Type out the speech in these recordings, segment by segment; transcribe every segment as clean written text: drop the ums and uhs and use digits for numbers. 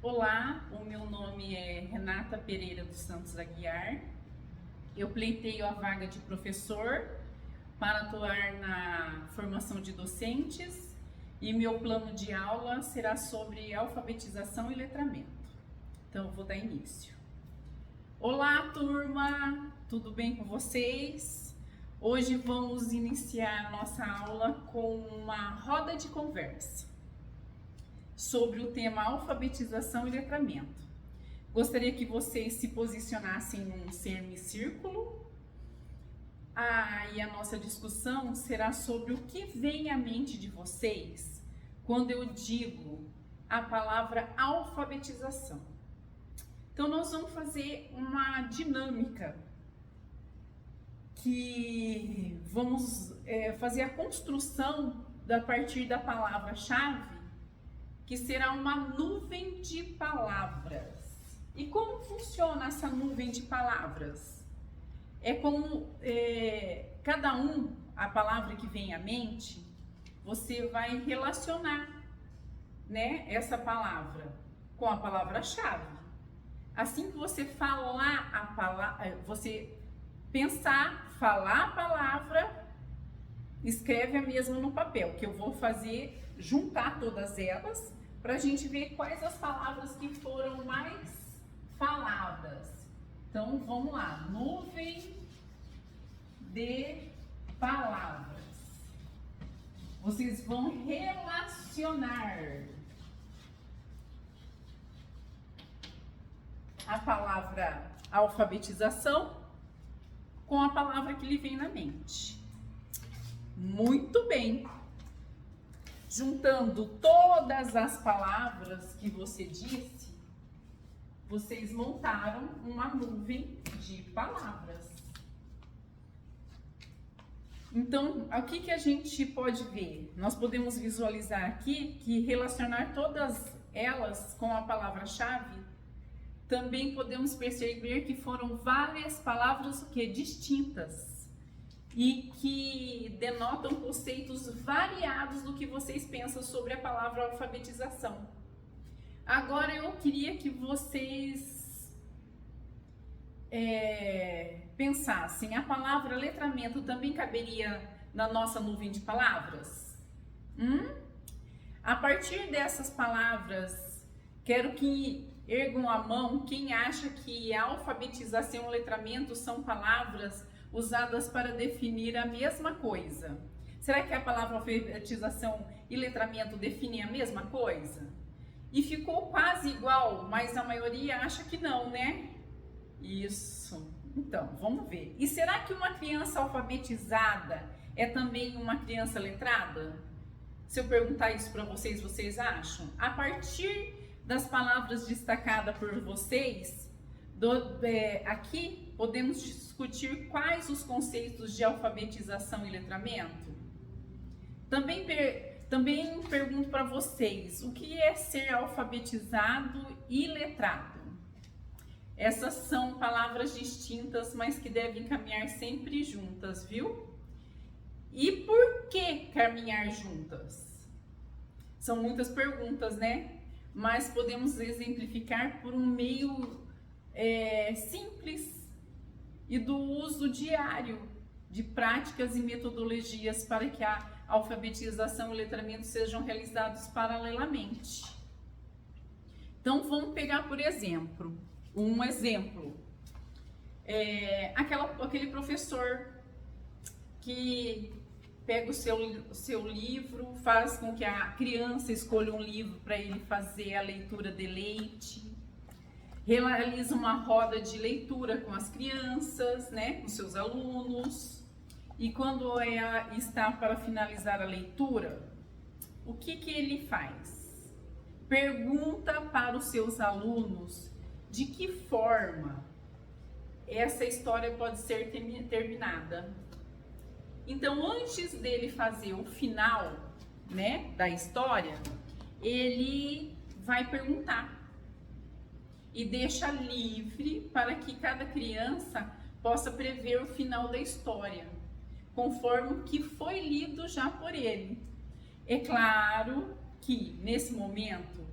Olá, o meu nome é Renata Pereira dos Santos Aguiar. Eu pleiteio a vaga de professor para atuar na formação de docentes e meu plano de aula será sobre alfabetização e letramento. Então, eu vou dar início. Olá, turma! Tudo bem com vocês? Hoje vamos iniciar nossa aula com uma roda de conversa sobre o tema alfabetização e letramento. Gostaria que vocês se posicionassem num semicírculo. E a nossa discussão será sobre o que vem à mente de vocês quando eu digo a palavra alfabetização. Então, nós vamos fazer uma dinâmica que vamos fazer a construção a partir da palavra-chave, que será uma nuvem de palavras. E como funciona essa nuvem de palavras? É como a palavra que vem à mente, você vai relacionar, né, essa palavra com a palavra-chave. Assim que você falar a palavra, você pensar, falar a palavra, escreve a mesma no papel, que eu vou fazer, juntar todas elas, para a gente ver quais as palavras que foram mais faladas. Então, vamos lá. Nuvem de palavras. Vocês vão relacionar a palavra alfabetização com a palavra que lhe vem na mente. Muito bem. Juntando todas as palavras que você disse, vocês montaram uma nuvem de palavras. Então, o que a gente pode ver? Nós podemos visualizar aqui que relacionar todas elas com a palavra-chave, também podemos perceber que foram várias palavras distintas e que denotam conceitos variados do que vocês pensam sobre a palavra alfabetização. Agora eu queria que vocês pensassem, a palavra letramento também caberia na nossa nuvem de palavras? A partir dessas palavras, quero que ergam a mão quem acha que alfabetização e letramento são palavras usadas para definir a mesma coisa. Será que a palavra alfabetização e letramento definem a mesma coisa? E ficou quase igual, mas a maioria acha que não, né? Isso. Então, vamos ver. E será que uma criança alfabetizada é também uma criança letrada? Se eu perguntar isso para vocês, vocês acham? A partir das palavras destacadas por vocês, aqui podemos discutir quais os conceitos de alfabetização e letramento. Também pergunto para vocês, o que é ser alfabetizado e letrado? Essas são palavras distintas, mas que devem caminhar sempre juntas, viu? E por que caminhar juntas? São muitas perguntas, né? Mas podemos exemplificar por um meio simples e do uso diário de práticas e metodologias para que a alfabetização e letramento sejam realizados paralelamente. Então, vamos pegar, por exemplo, aquele professor que pega o seu livro, faz com que a criança escolha um livro para ele fazer a leitura de leite, realiza uma roda de leitura com as crianças, né, com seus alunos, e quando ela está para finalizar a leitura, o que ele faz? Pergunta para os seus alunos de que forma essa história pode ser terminada. Então, antes dele fazer o final, né, da história, ele vai perguntar e deixa livre para que cada criança possa prever o final da história, conforme o que foi lido já por ele. É claro que, nesse momento,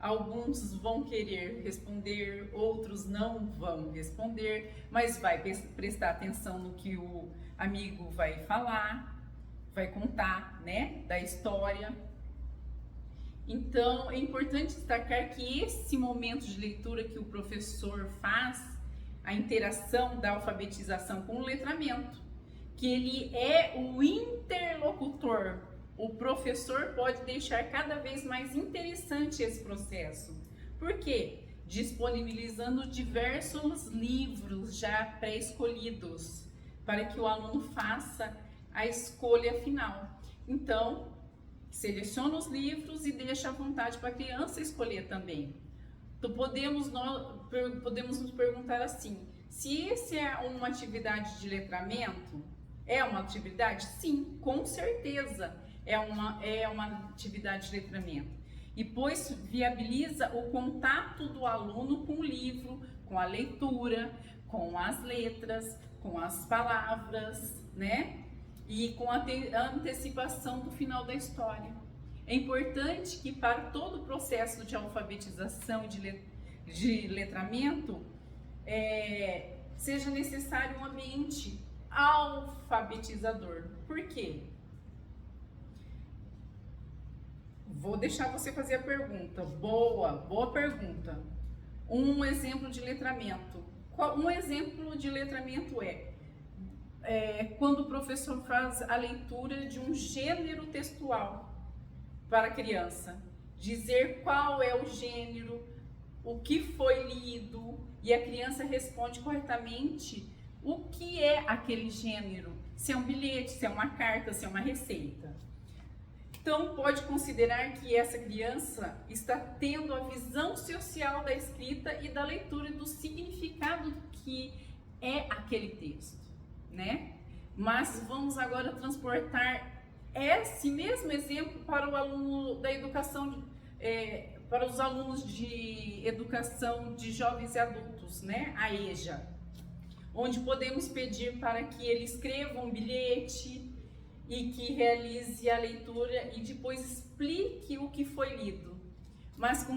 Alguns vão querer responder, outros não vão responder, mas vai prestar atenção no que o amigo vai falar, vai contar, né, da história. Então, é importante destacar que esse momento de leitura que o professor faz, a interação da alfabetização com o letramento, que ele é o interlocutor. O professor pode deixar cada vez mais interessante esse processo. Por quê? Disponibilizando diversos livros já pré-escolhidos para que o aluno faça a escolha final. Então, seleciona os livros e deixa à vontade para a criança escolher também. Então, podemos nos perguntar assim, se esse é uma atividade de letramento, é uma atividade? Sim, com certeza é uma atividade de letramento. E pois viabiliza o contato do aluno com o livro, com a leitura, com as letras, com as palavras, né? E com a antecipação do final da história. É importante que para todo o processo de alfabetização e de letramento seja necessário um ambiente alfabetizador. Por quê? Vou deixar você fazer a pergunta. Boa pergunta. Um exemplo de letramento. Um exemplo de letramento é quando o professor faz a leitura de um gênero textual para a criança, dizer qual é o gênero, o que foi lido, e a criança responde corretamente o que é aquele gênero, se é um bilhete, se é uma carta, se é uma receita. Então, pode considerar que essa criança está tendo a visão social da escrita e da leitura do significado do que é aquele texto, né? Mas vamos agora transportar esse mesmo exemplo para o aluno da educação, para os alunos de educação de jovens e adultos, né? A EJA, onde podemos pedir para que ele escreva um bilhete e que realize a leitura e depois explique o que foi lido. Mas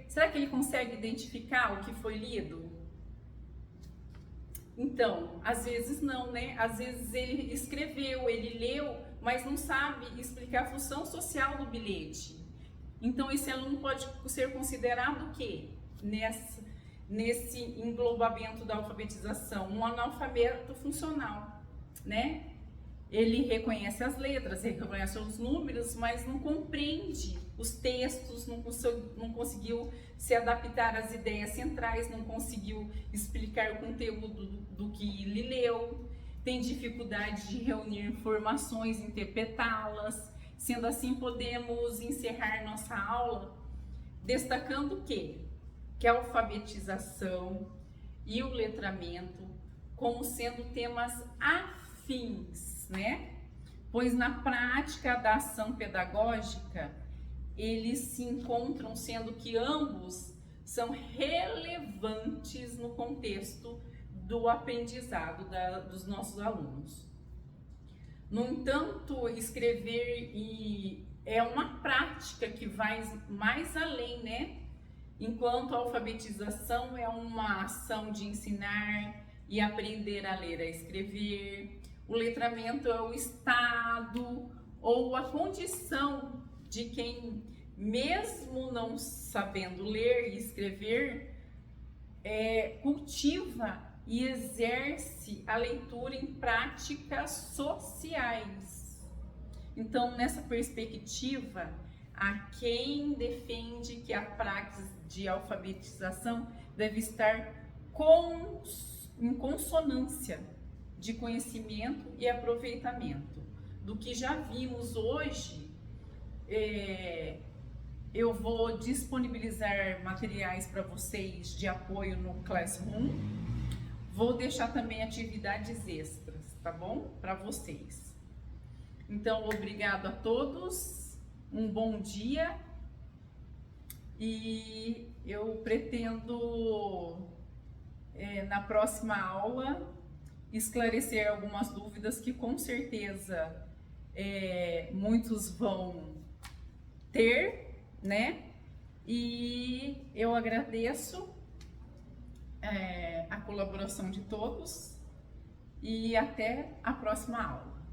será que ele consegue identificar o que foi lido? Então, às vezes não, né? Às vezes ele escreveu, ele leu, mas não sabe explicar a função social do bilhete. Então, esse aluno pode ser considerado o quê? Nesse englobamento da alfabetização, um analfabeto funcional, né? Ele reconhece as letras, ele reconhece os números, mas não compreende os textos, não conseguiu se adaptar às ideias centrais, não conseguiu explicar o conteúdo do que ele leu, tem dificuldade de reunir informações, interpretá-las. Sendo assim, podemos encerrar nossa aula destacando o quê? Que a alfabetização e o letramento como sendo temas afins, né? Pois na prática da ação pedagógica, eles se encontram, sendo que ambos são relevantes no contexto do aprendizado dos nossos alunos. No entanto, escrever é uma prática que vai mais além, né? Enquanto a alfabetização é uma ação de ensinar e aprender a ler, a escrever, o letramento é o estado ou a condição de quem, mesmo não sabendo ler e escrever, cultiva e exerce a leitura em práticas sociais. Então, nessa perspectiva, há quem defende que a prática de alfabetização deve estar em consonância de conhecimento e aproveitamento. Do que já vimos hoje, eu vou disponibilizar materiais para vocês de apoio no Classroom. Vou deixar também atividades extras, tá bom? Para vocês. Então, obrigado a todos, um bom dia e eu pretendo, na próxima aula, esclarecer algumas dúvidas que com certeza muitos vão ter, né? E eu agradeço a colaboração de todos e até a próxima aula.